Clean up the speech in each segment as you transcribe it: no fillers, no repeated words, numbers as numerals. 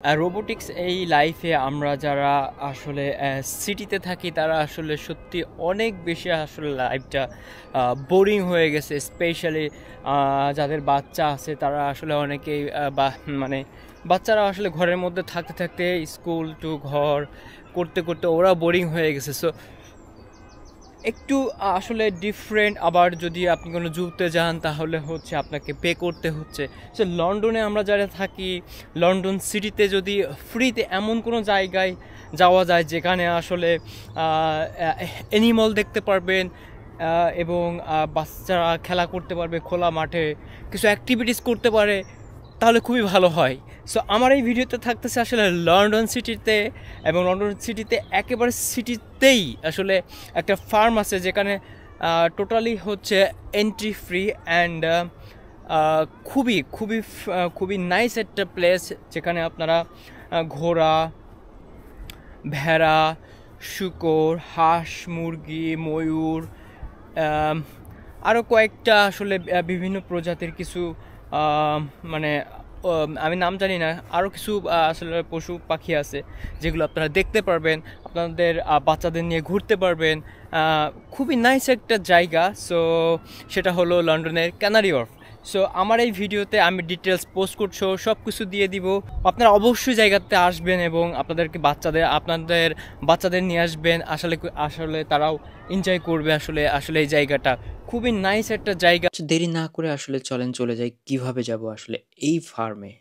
Robotics এই লাইফে আমরা যারা আসলে সিটিতে থাকি তারা আসলে সত্যি অনেক বেশি আসলে লাইফটা বোরিং হয়ে গেছে। স্পেশালি যাদের বাচ্চা আছে তারা আসলে অনেকেই মানে বাচ্চারা আসলে ঘরের মধ্যে থাকতে থাকতে স্কুল টু ঘর করতে করতে ওরা বোরিং হয়ে গেছে। সো একটু আসলে ডিফারেন্ট, আবার যদি আপনি কোনো জুতে যান তাহলে হচ্ছে আপনাকে পে করতে হচ্ছে। সো লন্ডনে আমরা যারা থাকি, লন্ডন সিটিতে যদি ফ্রিতে এমন কোনো জায়গায় যাওয়া যায় যেখানে আসলে অ্যানিমাল দেখতে পারবেন এবং বাচ্চারা খেলা করতে পারবে খোলা মাঠে, কিছু অ্যাক্টিভিটিস করতে পারে, তাহলে খুবই ভালো হয়। সো আমার এই ভিডিওতে থাকতেছে আসলে লন্ডন সিটিতে, এবং লন্ডন সিটিতে একেবারে সিটিতেই আসলে একটা ফার্ম আছে যেখানে টোটালি হচ্ছে এন্ট্রি ফ্রি অ্যান্ড খুবই খুবই খুবই নাইস একটা প্লেস, যেখানে আপনারা ঘোড়া, ভেড়া, শূকর, হাঁস, মুরগি, ময়ূর, আরও কয়েকটা আসলে বিভিন্ন প্রজাতির কিছু মানে আমি নাম জানি না, আরও কিছু আসলে পশু পাখি আছে যেগুলো আপনারা দেখতে পারবেন, আপনাদের বাচ্চাদের নিয়ে ঘুরতে পারবেন। খুবই নাইস একটা জায়গা। সো সেটা হলো লন্ডনের ক্যানারি ওয়ার্ফ। সো আমার এই ভিডিওতে আমি ডিটেলস পোস্ট করছো, সব কিছু দিয়ে দিব। আপনারা অবশ্যই জায়গাতে আসবেন এবং আপনাদের বাচ্চাদের নিয়ে আসবেন। আসলে আসলে তারাও এনজয় করবে। আসলে আসলে এই জায়গাটা খুবই নাইস একটা জায়গা। দেরি না করে আসলে চলেন চলে যাই কিভাবে যাব আসলে এই ফার্মে।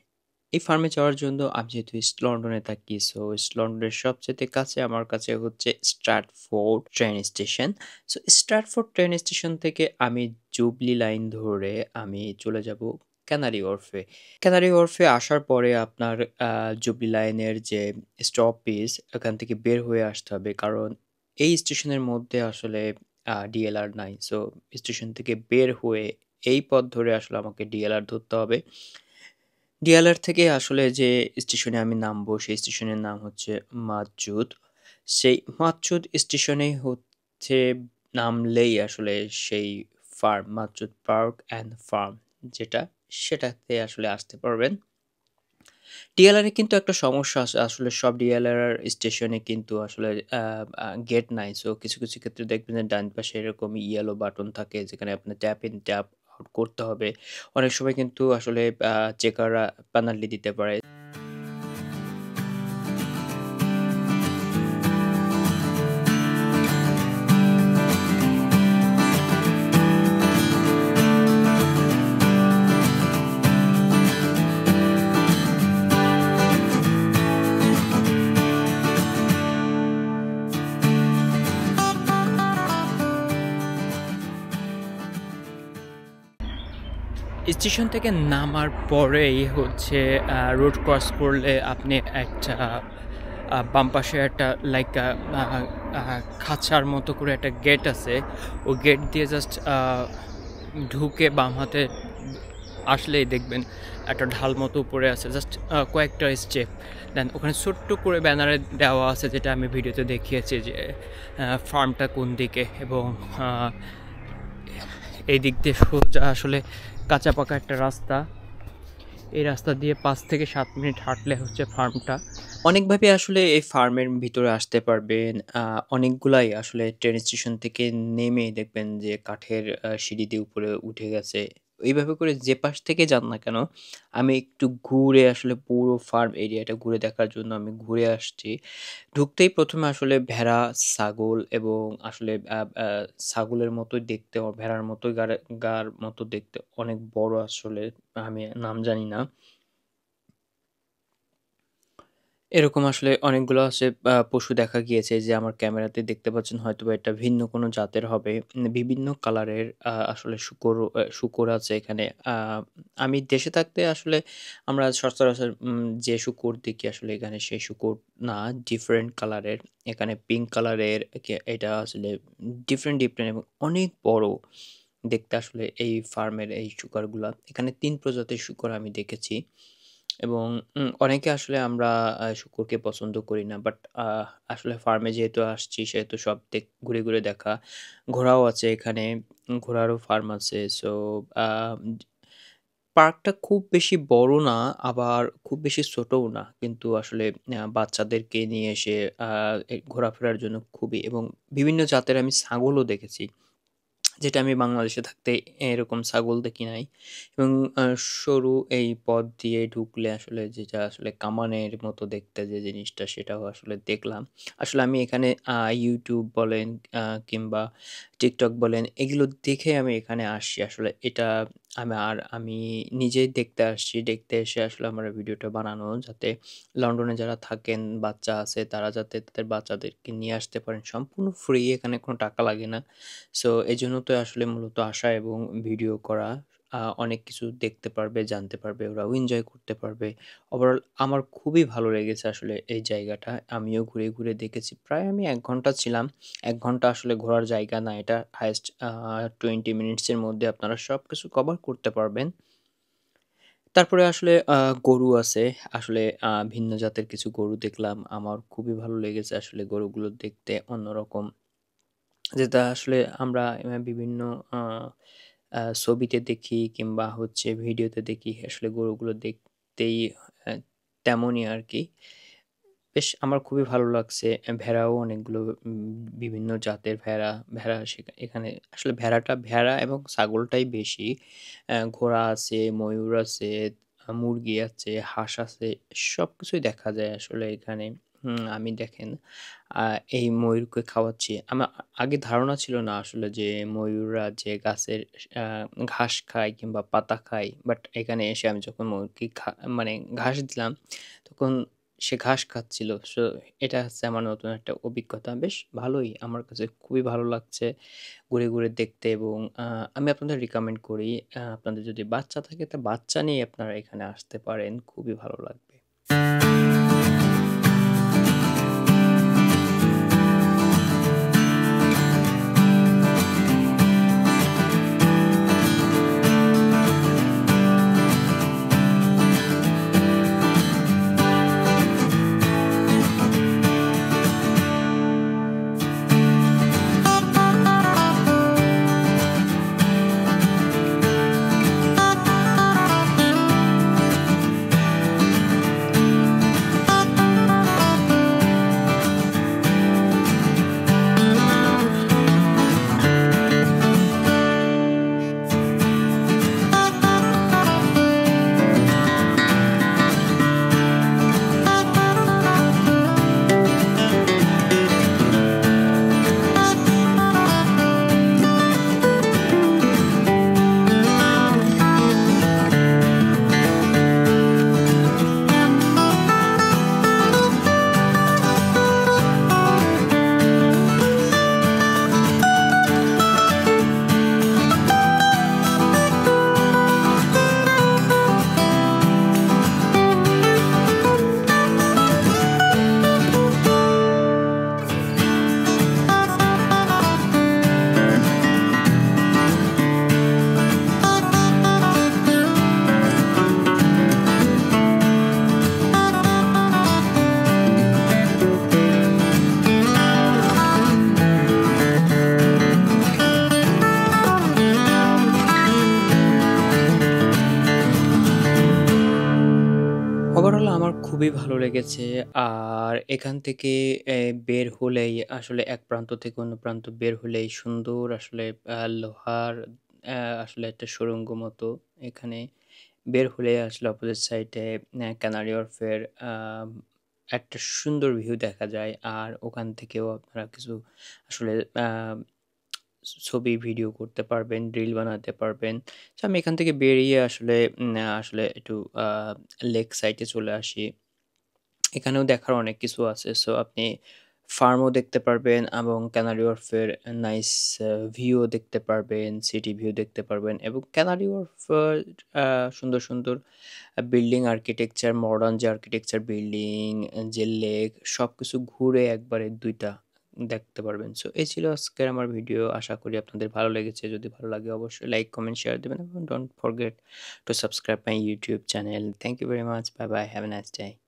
এই ফার্মে যাওয়ার জন্য আমি যেহেতু ইস্ট লন্ডনে থাকি, সো ইস্ট লন্ডনের সবচেয়ে কাছে আমার কাছে হচ্ছে Stratford train station. So Stratford train station থেকে আমি জুবলি লাইন ধরে আমি চলে যাব ক্যানারি ওয়ার্ফে। ক্যানারি ওয়ার্ফে আসার পরে আপনার জুবলি লাইনের যে স্টপেজ, এখান থেকে বের হয়ে আসতে হবে, কারণ এই স্টেশনের মধ্যে আসলে ডিএলআর নাই। সো স্টেশন থেকে বের হয়ে এই পথ ধরে আসলে আমাকে ডিএলআর ধরতে হবে। ডিএলআর থেকে আসলে যে স্টেশনে আমি নামবো সেই স্টেশনের নাম হচ্ছে মাচুদ। সেই মাচুদ স্টেশনেই হচ্ছে নামলেই আসলে সেই farm, Masud park and farm যেটা, সেটাতে আসলে আসতে পারবেন। ডিএলআর-এ কিন্তু একটা সমস্যা আছে। আসলে সব ডিএলআর স্টেশনে কিন্তু আসলে গেট নাই। সো কিছু, কিছু ক্ষেত্রে দেখবেন যে ডান পাশে এরকম ইয়েলো বাটন থাকে যেখানে আপনার ট্যাপ ইন ট্যাপ আউট করতে হবে। অনেক সময় কিন্তু আসলে চেকাররা পেনাল্টি দিতে পারে। স্টেশন থেকে নামার পরেই হচ্ছে রোড ক্রস করলে আপনি একটা বাম পাশে একটা লাইক খাঁচার মতো করে একটা গেট আছে। ওই গেট দিয়ে জাস্ট ঢুকে বাম হাতে আসলেই দেখবেন একটা ঢাল মতো উপরে আছে, জাস্ট কয়েকটা স্টেপ। দেন ওখানে ছোট্ট করে ব্যানারে দেওয়া আছে, যেটা আমি ভিডিওতে দেখিয়েছি, যে ফার্মটা কোন দিকে, এবং এই দিক দিয়ে সোজা আসলে কাঁচা পাকা একটা রাস্তা। এই রাস্তা দিয়ে 5 থেকে 7 মিনিট হাঁটলে হচ্ছে ফার্মটা। অনেকভাবে আসলে এই ফার্মের ভিতরে আসতে পারবেন। অনেকগুলাই আসলে ট্রেন স্টেশন থেকে নেমেই দেখবেন যে কাঠের সিঁড়ি দিয়ে উপরে উঠে গেছে। এইভাবে করে যে পাশ থেকে যান না কেন, আমি একটু ঘুরে আসলে পুরো ফার্ম এরিয়াটা ঘুরে দেখার জন্য আমি ঘুরে আসছি। ঢুকতেই ১ম এ আসলে ভেড়া, ছাগল এবং আসলে আ আ ছাগলের মতোই দেখতে, ভেড়ার মতোই গার মতো দেখতে, অনেক বড় আসলে, আমি নাম জানি না। এরকম আসলে অনেকগুলো আছে পশু দেখা গিয়েছে, যে আমার ক্যামেরাতে দেখতে পাচ্ছেন, হয়তোবা এটা ভিন্ন কোনো জাতের হবে। বিভিন্ন কালারের আসলে শূকর আছে এখানে। আ আমি দেশে থাকতে আসলে আমরা সচরাচর যে শূকর দেখি আসলে এখানে সেই শূকর না, ডিফারেন্ট কালারের। এখানে পিঙ্ক কালারের, এটা আসলে ডিফারেন্ট, ডিফারেন্ট এবং অনেক বড় দেখতে আসলে এই ফার্মের এই শূকরগুলা। এখানে ৩ প্রজাতির শূকর আমি দেখেছি। এবং অনেকে আসলে আমরা শূকরকে পছন্দ করি না। বাট আসলে ফার্মে যেহেতু আসছি সেহেতু সব ঘুরে, ঘুরে দেখা। ঘোড়াও আছে এখানে, ঘোড়ারও ফার্ম আছে। সো আ পার্কটা খুব বেশি বড় না, আবার খুব বেশি ছোটও না। কিন্তু আসলে বাচ্চাদেরকে নিয়ে এসে আ ঘোরাফেরার জন্য খুবই, এবং বিভিন্ন জাতের আমি ছাগলও দেখেছি। যেটা আমি বাংলাদেশে থাকতে এরকম ছাগল দেখি নাই। এবং আ সরু এই পথ দিয়ে ঢুকলে আসলে যেটা আসলে কামানের মতো দেখতে যে জিনিসটা, সেটাও আসলে দেখলাম। আসলে আমি এখানে YouTube বলেন কিংবা TikTok বলেন, এগুলো দেখে আমি এখানে আসছি। আসলে এটা আমি নিজেই দেখতে আসছি। দেখতে এসে আসলে আমার ভিডিওটা বানানো, যাতে লন্ডনে যারা থাকেন, বাচ্চা আছে, তারা যাতে তাদের বাচ্চাদেরকে নিয়ে আসতে পারেন। সম্পূর্ণ ফ্রি, এখানে কোনো টাকা লাগে না। সো এজন্য তো আসলে মূলত আসা এবং ভিডিও করা। অনেক কিছু দেখতে পারবে, জানতে পারবে, ওরাও এনজয় করতে পারবে। ওভারঅল আমার খুবই ভালো লেগেছে আসলে এই জায়গাটা। আমিও ঘুরে, ঘুরে দেখেছি। প্রায় আমি ১ ঘন্টা ছিলাম। ১ ঘন্টা আসলে ঘোরার জায়গা না এটা। হাইয়েস্ট 20 মিনিটসের মধ্যে আপনারা সবকিছু কভার করতে পারবেন। তারপরে আসলে গরু আছে। আসলে ভিন্ন জাতের কিছু গরু দেখলাম। আমার খুবই ভালো লেগেছে আসলে গরুগুলো দেখতে অন্যরকম। যেটা আসলে আমরা বিভিন্ন আ আ ছবিতে দেখি কিংবা হচ্ছে ভিডিওতে দেখি, আসলে গরুগুলো দেখতেই অ্যা তেমনই আরকি। বেশ আমার খুবই ভালো লাগছে। ভেড়াও অনেকগুলো, বিভিন্ন জাতের ভেড়া, ভেড়া এখানে আসলে ভেড়া এবং ছাগলটাই বেশি। ঘোড়া আছে, ময়ূর আছে, মুরগি আছে, হাঁস আছে। সবকিছুই দেখা যায় আসলে এখানে। আমি দেখেন আ এই ময়ূরকে খাওয়াচ্ছি। আমার আগে ধারণা ছিল না আসলে যে ময়ূররা যে গাছের আ ঘাস খায় কিংবা পাতা খায়। বাট এখানে এসে আমি যখন ময়ূরকে মানে ঘাস দিলাম, তখন সে ঘাস খাচ্ছিল। সো এটা হচ্ছে আমার নতুন একটা অভিজ্ঞতা। বেশ ভালোই, আমার কাছে খুবই ভালো লাগছে ঘুরে, ঘুরে দেখতে। এবং আমি আপনাদের রিকমেন্ড করি, আপনাদের যদি বাচ্চা থাকে, তা বাচ্চা নিয়ে আপনারা এখানে আসতে পারেন। খুবই ভালো লাগবে। ওভারঅল আমার খুবই ভালো লেগেছে। আর এখান থেকে এ বের হলেই আসলে এক প্রান্ত থেকে অন্য প্রান্ত বের হলেই সুন্দর আসলে লোহার আসলে একটা সুড়ঙ্গ মতো। এখানে বের হলে আসলে অপোজিট সাইডে ক্যানারি হোয়ার্ফের একটা সুন্দর ভিউ দেখা যায়। আর ওখান থেকেও আপনারা কিছু আসলে আ ছবি, ভিডিও করতে পারবেন, রিল বানাতে পারবেন। তো আমি এখান থেকে বেরিয়ে আসলে আসলে একটু আ লেক সাইডে চলে আসি। এখানেও দেখার অনেক কিছু আছে। সো আপনি ফার্মও দেখতে পারবেন এবং ক্যানারি হোয়ার্ফের নাইস ভিউও দেখতে পারবেন, সিটি ভিউ দেখতে পারবেন। এবং ক্যানারি হোয়ার্ফ আ সুন্দর, সুন্দর বিল্ডিং আর্কিটেকচার, মডার্ন যে আর্কিটেকচার বিল্ডিং, যে লেক, সবকিছু ঘুরে একবারে ২ টা দেখতে পারবেন। সো এই ছিল আজকের আমার ভিডিও। আশা করি আপনাদের ভালো লেগেছে। যদি ভালো লাগে অবশ্যই লাইক, কমেন্ট, শেয়ার দিবেন এবং don't forget to subscribe my YouTube channel. Thank you very much. Bye, bye. Have a nice day.